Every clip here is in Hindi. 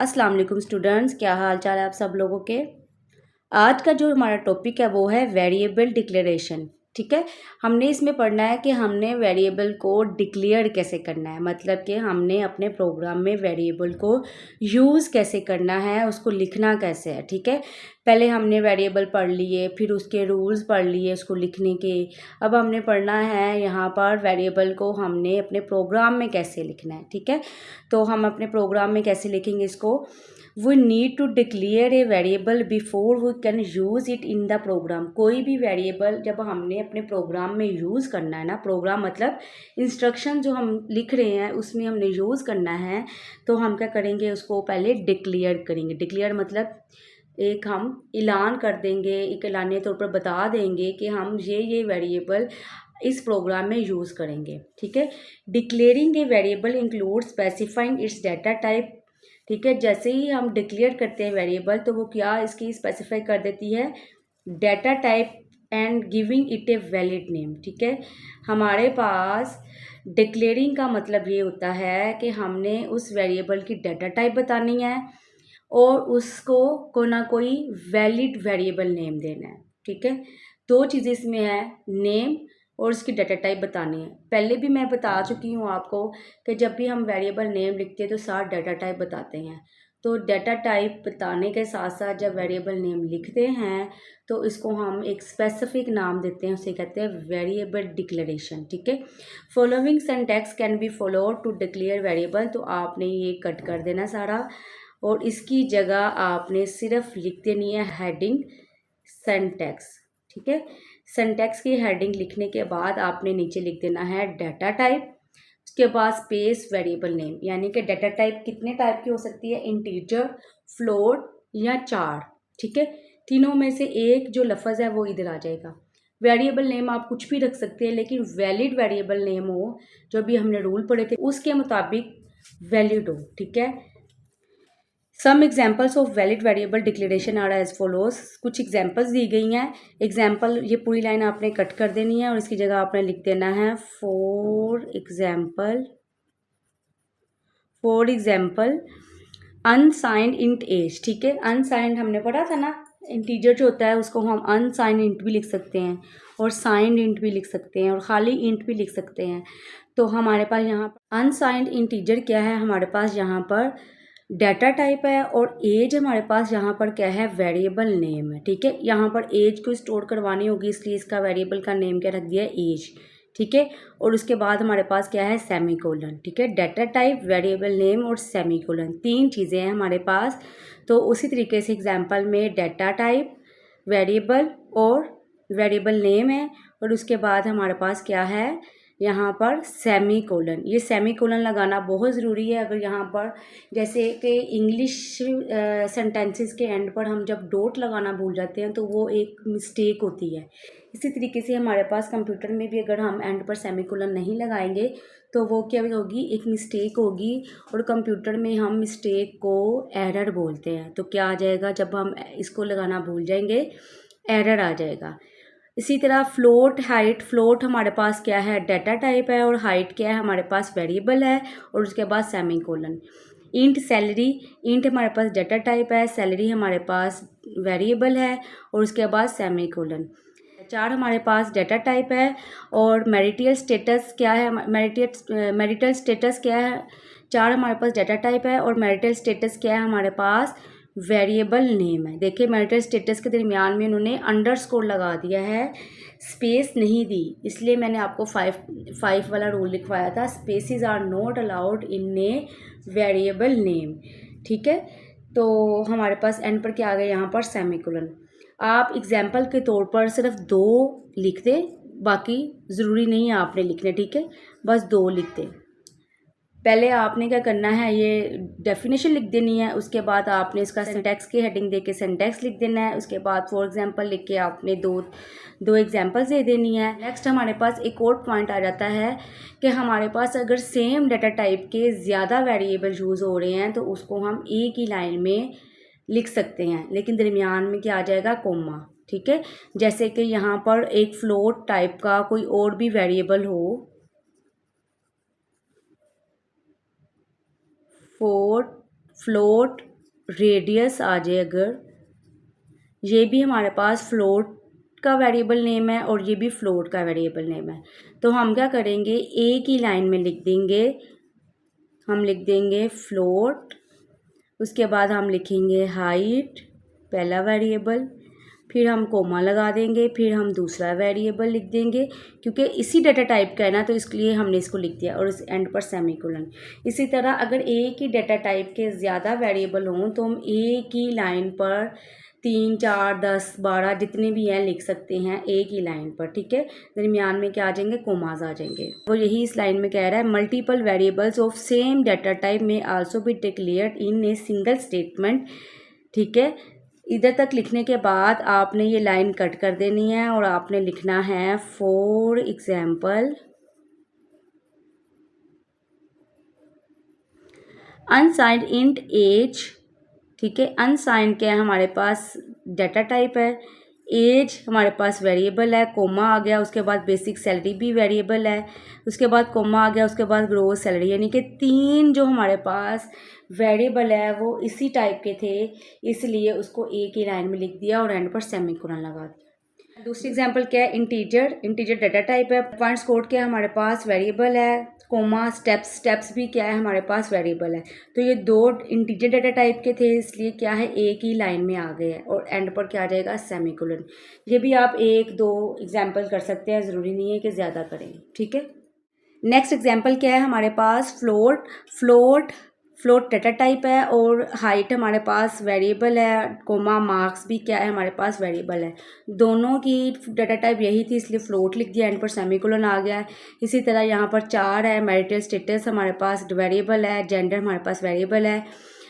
अस्सलाम वालेकुम स्टूडेंट्स, क्या हाल चाल है आप सब लोगों के। आज का जो हमारा टॉपिक है वो है वेरिएबल डिक्लेरेशन। ठीक है, हमने इसमें पढ़ना है कि हमने वेरिएबल को डिक्लेयर कैसे करना है, मतलब कि हमने अपने प्रोग्राम में वेरिएबल को यूज़ कैसे करना है, उसको लिखना कैसे है। ठीक है, पहले हमने वेरिएबल पढ़ लिए, फिर उसके रूल्स पढ़ लिए उसको लिखने के। अब हमने पढ़ना है यहाँ पर वेरिएबल को हमने अपने प्रोग्राम में कैसे लिखना है। ठीक है, तो हम अपने प्रोग्राम में कैसे लिखेंगे इसको। We need to declare a variable before we can use it in the program. कोई भी वेरिएबल जब हमने अपने प्रोग्राम में यूज़ करना है ना, प्रोग्राम मतलब इंस्ट्रक्शन जो हम लिख रहे हैं उसमें हमने यूज़ करना है, तो हम क्या करेंगे, उसको पहले डिक्लेयर करेंगे। डिक्लेयर मतलब एक हम ऐलान कर देंगे, एक ऐलानिया तौर पर बता देंगे कि हम ये वेरिएबल इस प्रोग्राम में यूज़ करेंगे। ठीक है, declaring a variable include specifying it's data type. ठीक है, जैसे ही हम डिक्लेयर करते हैं वेरिएबल तो वो क्या इसकी स्पेसिफाई कर देती है, data type and giving it a valid name. ठीक है, हमारे पास डिक्लेयरिंग का मतलब ये होता है कि हमने उस वेरिएबल की डाटा टाइप बतानी है और उसको ना कोई वैलिड वेरिएबल नेम देना है। ठीक है, दो चीज़ें इसमें है, नेम और उसकी डाटा टाइप बतानी है। पहले भी मैं बता चुकी हूँ आपको कि जब भी हम वेरिएबल नेम लिखते हैं तो साथ डाटा टाइप बताते हैं। तो डाटा टाइप बताने के साथ साथ जब वेरिएबल नेम लिखते हैं तो इसको हम एक स्पेसिफिक नाम देते हैं, उसे कहते हैं वेरिएबल डिक्लेरेशन। ठीक है, following syntax can be follow to declare variable. तो आपने ये कट कर देना सारा और इसकी जगह आपने सिर्फ लिख देनी है हेडिंग सिंटैक्स। ठीक है, सिंटैक्स की हेडिंग लिखने के बाद आपने नीचे लिख देना है डाटा टाइप, उसके बाद स्पेस वेरिएबल नेम। यानी कि डाटा टाइप कितने टाइप की हो सकती है, इंटीजर, फ्लोट या चार। ठीक है, तीनों में से एक जो लफ्ज़ है वो इधर आ जाएगा। वेरिएबल नेम आप कुछ भी रख सकते हैं, लेकिन वैलिड वेरिएबल नेम हो, जो भी हमने रूल पढ़े थे उसके मुताबिक वैलिड हो। ठीक है, some examples of valid variable declaration are as follows. कुछ एग्जाम्पल्स दी गई हैं। एग्जाम्पल, ये पूरी लाइन आपने कट कर देनी है और इसकी जगह आपने लिख देना है for example unsigned int age. ठीक है, अनसाइंड हमने पढ़ा था ना, इंटीजर जो होता है उसको हम अनसाइंड इंट भी लिख सकते हैं और साइंड इंट भी लिख सकते हैं और खाली इंट भी लिख सकते हैं। तो हमारे पास यहाँ पर अनसाइंड इंटीजर क्या है, हमारे पास यहाँ पर डाटा टाइप है और एज हमारे पास यहाँ पर क्या है, वेरिएबल नेम है। ठीक है, यहाँ पर एज को स्टोर करवानी होगी इसलिए इसका वेरिएबल का नेम क्या रख दिया है, एज। ठीक है, और उसके बाद हमारे पास क्या है, सेमीकोलन। ठीक है, डाटा टाइप, वेरिएबल नेम और सेमीकोलन, तीन चीज़ें हैं हमारे पास। तो उसी तरीके से एग्जांपल में डाटा टाइप, वेरिएबल और वेरिएबल नेम है और उसके बाद हमारे पास क्या है, यहाँ पर सेमी कोलन। ये सेमी कोलन लगाना बहुत ज़रूरी है। अगर यहाँ पर जैसे कि इंग्लिश सेंटेंसेस के एंड पर हम जब डॉट लगाना भूल जाते हैं तो वो एक मिस्टेक होती है। इसी तरीके से हमारे पास कंप्यूटर में भी अगर हम एंड पर सेमी कोलन नहीं लगाएंगे तो वो क्या होगी, एक मिस्टेक होगी और कंप्यूटर में हम मिस्टेक को एरर बोलते हैं। तो क्या आ जाएगा, जब हम इसको लगाना भूल जाएंगे एरर आ जाएगा। इसी तरह फ्लोट, हाइट, फ्लोट हमारे पास क्या है, डाटा टाइप है और हाइट क्या है, हमारे पास वेरिएबल है और उसके बाद सेमीकोलन। इंट, सैलरी, इंट हमारे पास डाटा टाइप है, सैलरी हमारे पास वेरिएबल है और उसके बाद सेमीकोलन। चार हमारे पास डाटा टाइप है और मैरिटल स्टेटस क्या है, मैरिटल स्टेटस क्या है, चार हमारे पास डाटा टाइप है और मैरिटल स्टेटस क्या है, हमारे पास वेरिएबल नेम है। देखिए मैरिटल स्टेटस के दरमियान में उन्होंने अंडरस्कोर लगा दिया है, स्पेस नहीं दी, इसलिए मैंने आपको फाइव वाला रूल लिखवाया था, spaces are not allowed in a variable name. ठीक है, तो हमारे पास एंड पर क्या आ गया, यहाँ पर सेमीकोलन। आप एग्जाम्पल के तौर पर सिर्फ दो लिख दें, बाकी ज़रूरी नहीं है आपने लिखने। ठीक है, बस दो लिख दें। पहले आपने क्या करना है, ये डेफिनेशन लिख देनी है, उसके बाद आपने इसका सिंटैक्स की हेडिंग दे के सिंटैक्स लिख देना है, उसके बाद फॉर एग्जांपल लिख के आपने दो एग्जांपल्स दे देनी है। नेक्स्ट हमारे पास एक और पॉइंट आ जाता है कि हमारे पास अगर सेम डाटा टाइप के ज़्यादा वेरिएबल यूज़ हो रहे हैं तो उसको हम एक ही लाइन में लिख सकते हैं, लेकिन दरमियान में क्या आ जाएगा, कोमा। ठीक है, जैसे कि यहाँ पर एक फ्लोट टाइप का कोई और भी वेरिएबल हो, फ्लोट रेडियस आ जाए, अगर ये भी हमारे पास फ्लोट का वेरिएबल नेम है और ये भी फ्लोट का वेरिएबल नेम है, तो हम क्या करेंगे, एक ही लाइन में लिख देंगे, हम लिख देंगे फ्लोट, उसके बाद हम लिखेंगे हाइट पहला वेरिएबल, फिर हम कोमा लगा देंगे, फिर हम दूसरा वेरिएबल लिख देंगे, क्योंकि इसी डाटा टाइप का है ना, तो इसलिए हमने इसको लिख दिया, और इस एंड पर सेमीकोलन। इसी तरह अगर एक ही डाटा टाइप के ज़्यादा वेरिएबल हों तो हम एक ही लाइन पर 3, 4, 10, 12 जितने भी हैं लिख सकते हैं एक ही लाइन पर, ठीक है। दरमियान में क्या आ जाएंगे, कोमाज आ जाएंगे। वो यही इस लाइन में कह रहा है, multiple variables of same data type में also be declared in a single statement, ठीक है। इधर तक लिखने के बाद आपने ये लाइन कट कर देनी है और आपने लिखना है for example unsigned int age, ठीक है। अनसाइंड क्या है, हमारे पास डाटा टाइप है, एज हमारे पास वेरिएबल है, कोमा आ गया, उसके बाद बेसिक सैलरी भी वेरिएबल है, उसके बाद कोमा आ गया, उसके बाद ग्रोस सैलरी, यानी कि 3 जो हमारे पास वेरिएबल है वो इसी टाइप के थे, इसलिए उसको एक ही लाइन में लिख दिया और एंड पर सेमीकोलन लगा दिया। दूसरी एग्जांपल क्या है, इंटीजर डाटा टाइप है, पॉइंट्स कोड क्या है, हमारे पास वेरिएबल है, कोमा स्टेप्स भी क्या है, हमारे पास वेरिएबल है। तो ये 2 इंटीजर डाटा टाइप के थे, इसलिए क्या है, एक ही लाइन में आ गए हैं और एंड पर क्या आ जाएगा, सेमीकोलन। ये भी आप 1-2 एग्जांपल कर सकते हैं, ज़रूरी नहीं है कि ज़्यादा करें, ठीक है। नेक्स्ट एग्जांपल क्या है, हमारे पास फ्लोट डाटा टाइप है और हाइट हमारे पास वेरिएबल है, कोमा मार्क्स भी क्या है, हमारे पास वेरिएबल है। दोनों की डाटा टाइप यही थी, इसलिए फ्लोट लिख दिया, एंड पर सेमीकोलन आ गया है। इसी तरह यहाँ पर 4 है, मैरिटल स्टेटस हमारे पास वेरिएबल है, जेंडर हमारे पास वेरिएबल है।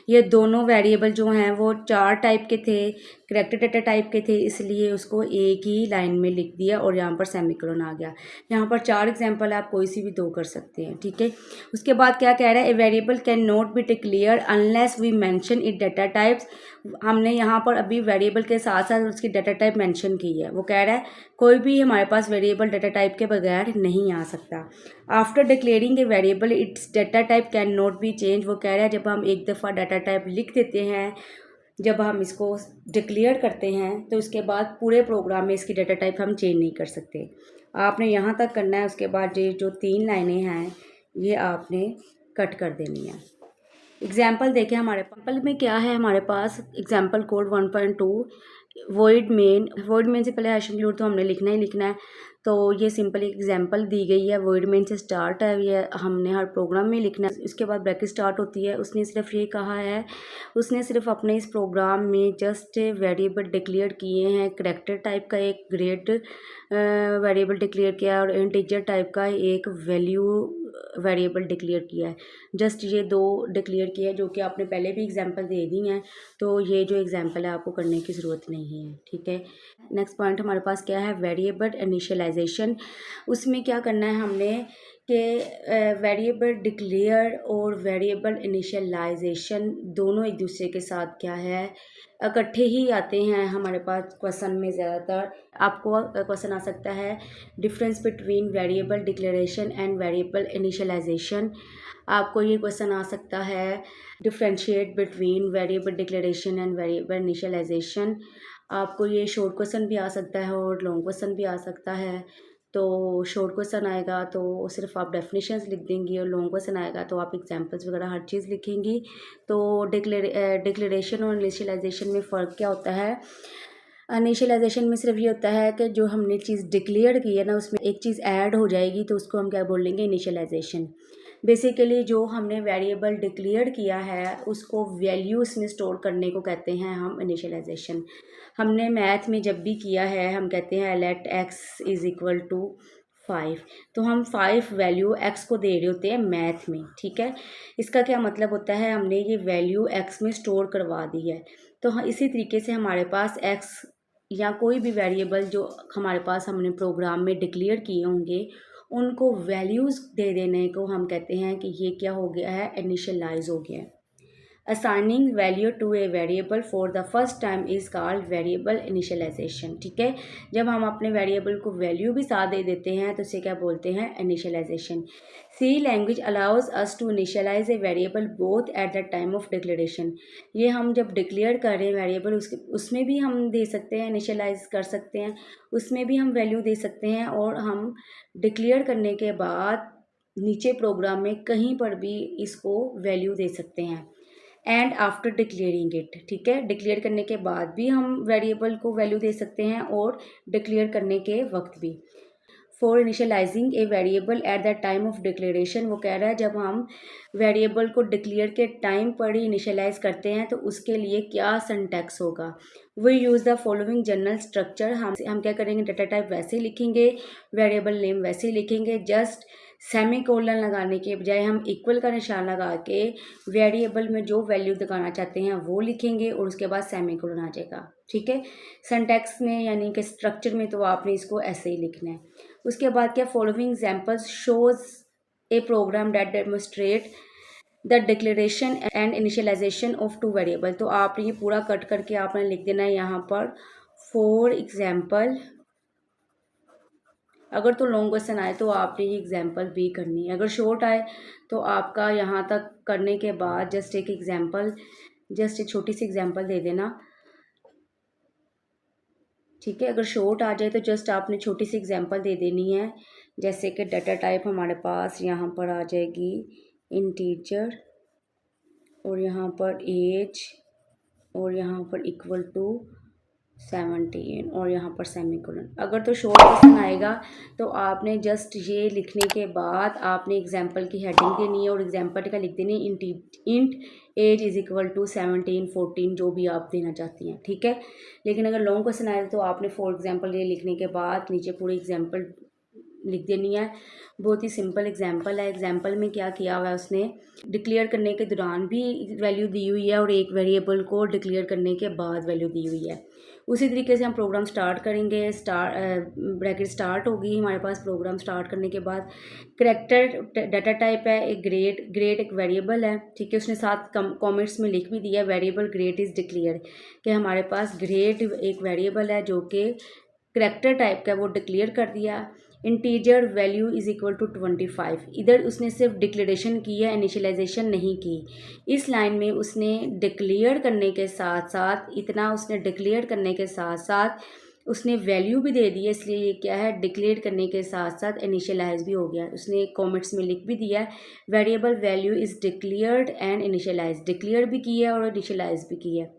ये दोनों वेरिएबल जो हैं वो 4 टाइप के थे, करैक्टर डाटा टाइप के थे, इसलिए उसको एक ही लाइन में लिख दिया और यहाँ पर सेमीकोलन आ गया। यहाँ पर 4 एग्जांपल आप कोई सी भी 2 कर सकते हैं, ठीक है। उसके बाद क्या कह रहा है, a variable can not be declare unless we mention it data types. हमने यहाँ पर अभी वेरिएबल के साथ साथ उसकी डाटा टाइप मेंशन की है। वो कह रहा है कोई भी हमारे पास वेरिएबल डाटा टाइप के बगैर नहीं आ सकता। After declaring a variable it's data type can not B change. वो कह रहा है जब हम एक दफ़ा डाटा टाइप लिख देते हैं, जब हम इसको डिक्लेयर करते हैं, तो इसके बाद पूरे प्रोग्राम में इसकी डाटा टाइप हम चेंज नहीं कर सकते। आपने यहाँ तक करना है, उसके बाद ये जो 3 लाइनें हैं ये आपने कट कर देनी है। एग्जाम्पल देखें, हमारे एग्जाम्पल में क्या है, हमारे पास एग्जाम्पल कोड 1.2 वॉइड मेन से पहले हैश इंक्लूड तो हमने लिखना ही लिखना है। तो ये सिंपल एक एग्जांपल दी गई है, वर्ड मेन से स्टार्ट है, ये हमने हर प्रोग्राम में लिखना है। उसके बाद ब्रैकेट स्टार्ट होती है। उसने सिर्फ ये कहा है, उसने सिर्फ अपने इस प्रोग्राम में जस्ट वेरिएबल डिक्लेयर किए हैं, करैक्टर टाइप का एक ग्रेड वेरिएबल डिक्लेयर किया है और इंटीजर टाइप का एक वैल्यू वेरिएबल डिक्लेयर किया है। जस्ट ये 2 डिक्लेयर किया है, जो कि आपने पहले भी एग्जांपल दे दी हैं, तो ये जो एग्जांपल है आपको करने की ज़रूरत नहीं है, ठीक है। नेक्स्ट पॉइंट हमारे पास क्या है, वेरिएबल इनिशियलाइजेशन। उसमें क्या करना है हमने कि वेरिएबल डिक्लेयर और वेरिएबल इनिशियलाइजेशन दोनों एक दूसरे के साथ क्या है, इकट्ठे ही आते हैं हमारे पास क्वेश्चन में। ज़्यादातर आपको क्वेश्चन आ सकता है difference between variable declaration and variable initialisation. आपको ये क्वेश्चन आ सकता है differentiate between variable declaration and variable initialisation. आपको ये शॉर्ट क्वेश्चन भी आ सकता है और लॉन्ग क्वेश्चन भी आ सकता है। तो शॉर्ट क्वेश्चन आएगा तो सिर्फ आप डेफिनेशंस लिख देंगी और लॉन्ग क्वेश्चन आएगा तो आप एग्जांपल्स वगैरह हर चीज़ लिखेंगी। तो डिक्लेरेशन और इनिशियलाइजेशन में फ़र्क क्या होता है, इनिशियलाइजेशन में सिर्फ ये होता है कि जो हमने चीज़ डिक्लेयर की है ना, उसमें एक चीज़ ऐड हो जाएगी तो उसको हम क्या बोलेंगे, इनिशियलाइजेशन। बेसिकली जो हमने वेरिएबल डिक्लेयर किया है उसको वैल्यू इसमें स्टोर करने को कहते हैं हम इनिशियलाइजेशन। हमने मैथ में जब भी किया है हम कहते हैं let x is equal to 5, तो हम 5 वैल्यू x को दे रहे होते हैं मैथ में, ठीक है। इसका क्या मतलब होता है, हमने ये वैल्यू x में स्टोर करवा दी है। तो इसी तरीके से हमारे पास x या कोई भी वेरिएबल जो हमारे पास हमने प्रोग्राम में डिक्लेयर किए होंगे उनको वैल्यूज़ दे देने को हम कहते हैं कि ये क्या हो गया है, इनिशियलाइज हो गया है। Assigning value to a variable for the first time is called variable initialisation, ठीक है। जब हम अपने वेरिएबल को वैल्यू भी साथ दे देते हैं तो उसे क्या बोलते हैं, initialisation. C language allows us to initialise a variable both at the time of declaration. ये हम जब डिक्लेयर कर रहे हैं वेरिएबल उसमें भी हम दे सकते हैं, इनिशियलाइज कर सकते हैं, उसमें भी हम वैल्यू दे सकते हैं, और हम डिक्लेयर करने के बाद नीचे प्रोग्राम में कहीं पर भी इसको वैल्यू दे सकते हैं। एंड आफ्टर डिक्लेयरिंग इट, ठीक है, डिक्लेयर करने के बाद भी हम वेरिएबल को वैल्यू दे सकते हैं और डिक्लेयर करने के वक्त भी। For initialising a variable eight the time of declaration, वो कह रहा है जब हम वेरिएबल को डिक्लेयर के टाइम पर ही इनिशियलाइज करते हैं तो उसके लिए क्या सिंटैक्स होगा। We use the following general structure. हम क्या करेंगे, डाटा टाइप वैसे ही लिखेंगे, वेरिएबल नेम वैसे ही लिखेंगे, जस्ट सेमी कोलन लगाने के बजाय हम इक्वल का निशान लगा के वेरिएबल में जो वैल्यू दिखाना चाहते हैं वो लिखेंगे और उसके बाद सेमी कोलन आ जाएगा, ठीक है। सिंटैक्स में यानी कि स्ट्रक्चर में तो आपने इसको ऐसे ही लिखना है। उसके बाद क्या, following examples shows a program that demonstrate the declaration and initialisation of two variable. तो आपने ये पूरा कट करके आपने लिख देना है यहाँ पर फॉर एग्जाम्पल। अगर तो लॉन्ग क्वेश्चन आए तो आपने ये एग्जाम्पल भी करनी है, अगर शॉर्ट आए तो आपका यहाँ तक करने के बाद जस्ट एक एग्जाम्पल, जस्ट एक छोटी सी एग्जाम्पल दे देना, ठीक है। अगर शॉर्ट आ जाए तो जस्ट आपने छोटी सी एग्जांपल दे देनी है, जैसे कि डाटा टाइप हमारे पास यहाँ पर आ जाएगी इंटीजर, और यहाँ पर एज, और यहाँ पर इक्वल टू 17, और यहाँ पर सेमीकोलन। अगर तो शॉर्ट क्वेश्चन आएगा तो आपने जस्ट ये लिखने के बाद आपने एग्जाम्पल की हेडिंग देनी है और एग्जाम्पल का लिख देनी है int age is equal to 17, 14, जो भी आप देना चाहती हैं, ठीक है। लेकिन अगर लॉन्ग क्वेश्चन आए तो आपने फॉर एग्जाम्पल ये लिखने के बाद नीचे पूरी एग्जाम्पल लिख देनी है। बहुत ही सिंपल एग्जाम्पल है। एग्जाम्पल में क्या किया हुआ है, उसने डिक्लेयर करने के दौरान भी वैल्यू दी हुई है और एक वेरिएबल को डिक्लेयर करने के बाद वैल्यू दी हुई है। उसी तरीके से हम प्रोग्राम स्टार्ट करेंगे। ब्रैकेट स्टार्ट होगी हमारे पास। प्रोग्राम स्टार्ट करने के बाद करैक्टर डाटा टाइप है, एक ग्रेड एक वेरिएबल है, ठीक है। उसने साथ कॉमेंट्स में लिख भी दिया वेरिएबल ग्रेड इज़ डिक्लेयर, कि हमारे पास ग्रेड एक वेरिएबल है जो कि करैक्टर टाइप का, वो डिक्लेयर कर दिया। Integer value is equal to 25, इधर उसने सिर्फ डिक्लेरेशन की है, इनिशियलाइजेशन नहीं की। इस लाइन में उसने डिक्लेयर करने के साथ साथ, इतना उसने डिक्लेयर करने के साथ साथ उसने वैल्यू भी दे दी है, इसलिए ये क्या है, डिक्लेयर करने के साथ साथ इनिशियलाइज भी हो गया। उसने कॉमेंट्स में लिख भी दिया है variable value is declared and initialise, declare भी की है और इनिशियलाइज भी की है।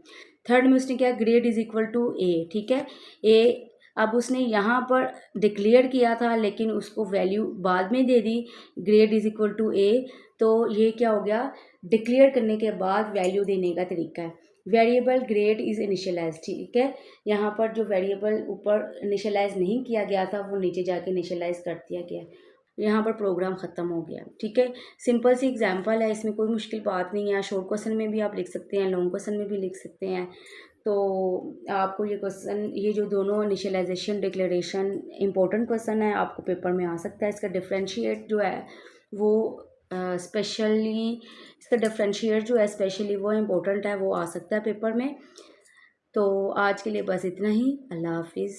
थर्ड में उसने क्या, ग्रेड इज़ इक्वल टू ए, ठीक है। ए अब उसने यहाँ पर डिक्लेयर किया था लेकिन उसको वैल्यू बाद में दे दी, ग्रेड इज़ इक्वल टू ए। तो ये क्या हो गया, डिक्लेयर करने के बाद वैल्यू देने का तरीका है। वेरिएबल ग्रेड इज़ इनिशियलाइज, ठीक है। यहाँ पर जो वेरिएबल ऊपर इनिशियलाइज नहीं किया गया था वो नीचे जाके इनिशियलाइज कर दिया गया। यहाँ पर प्रोग्राम ख़त्म हो गया, ठीक है। सिंपल सी एग्जांपल है, इसमें कोई मुश्किल बात नहीं है। शॉर्ट क्वेश्चन में भी आप लिख सकते हैं, लॉन्ग क्वेश्चन में भी लिख सकते हैं। तो आपको ये क्वेश्चन, ये जो दोनों इनिशियलाइजेशन डिक्लेरेशन इंपॉर्टेंट क्वेश्चन है, आपको पेपर में आ सकता है। इसका डिफरेंशिएट जो है वो स्पेशली, इसका डिफरेंशिएट जो है स्पेशली वो इम्पोर्टेंट है, वो आ सकता है पेपर में। तो आज के लिए बस इतना ही। अल्लाह हाफिज़।